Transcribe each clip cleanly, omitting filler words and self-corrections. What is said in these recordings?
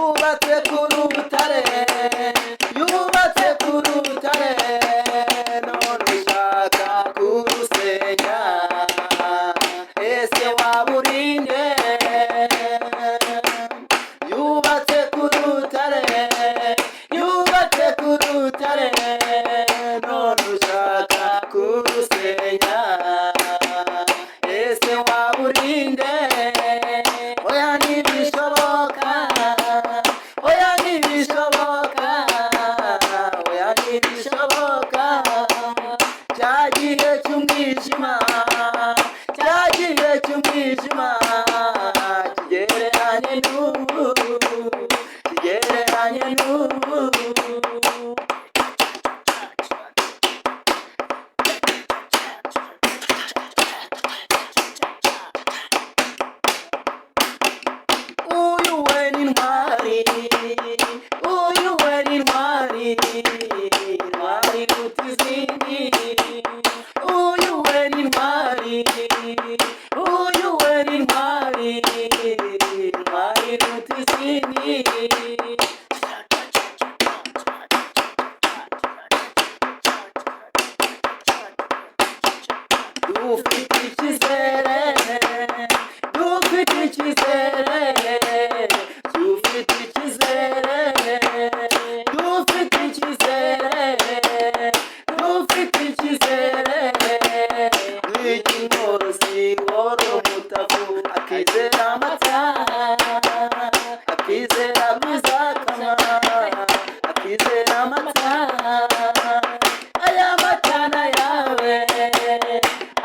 yubatse ku rutare, yubatse ku rutare, none ushaka kurusenya. Ese waba urinde? Yubatse ku rutare, yubatse ku rutare, none ushaka kurusenya. Ese waba urinde? Oya ntibishoboka, oya ntibishoboka, oya ntibishoboka. Cya gihe cy'umwijima, cya gihe cy'umwijima kigereranye n'ubu, kigereranye n'ubu. Uyu we ni intwari, uyu we ni intwari, intwari iruta izindi. Uyu we ni intwari, uyu we ni intwari, intwari iruta izindi. Dufite icyizere, dufite icyizere, dufite icyizere, dufite icyizere, dufite icyizere. Mwigi mworozi woro mutavu, akizera amata, akizera bizakama, akizera amata. Aya matana yawe,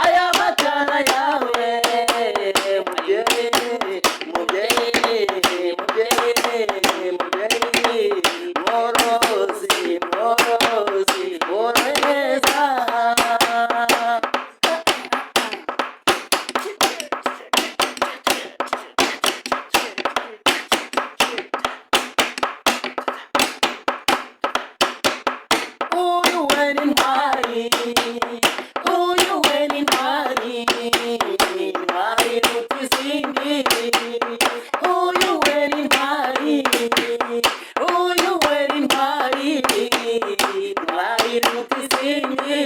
aya matana yawe, mubyeyi, mubyeyi, mubyeyi, mubyeyi, mworozi, mworozi, worohereza. Uyu we ni intwari, uyu we ni intwari, intwari iruta izindi. Uyu we ni intwari, uyu we ni intwari, intwari iruta izindi.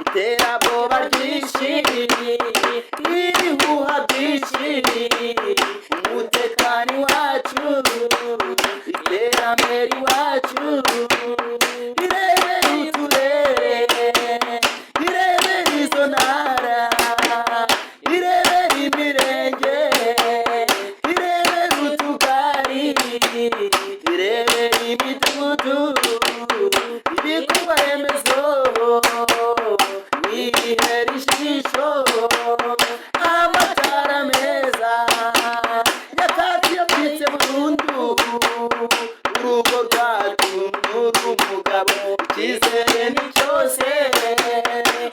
Iterabwoba ryinshi, ibihuha byinshi, umutekano iwacu, iterambere iwacu. Irebere uturere, irebere izo ntara, irebere imirenge, irebere utugari, irebere imidugudu, ibikorwa remezo bihera ijisho. Amatara meza nyakatsi yabitse burundu, urugo rwacu n'urw'umugabo, icyizere ni cyose.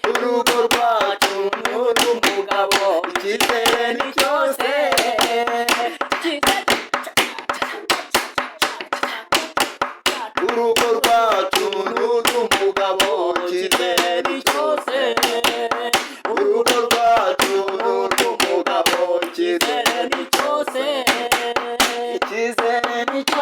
Urugo rwacu n'urw'umugabo, icyizere ni cyose. Urugo rwacu n'urw'umugabo, icyizere ni cyose. Urugo rwacu n'urw'umugabo, icyizere ni cyose, icyizere ni cyose.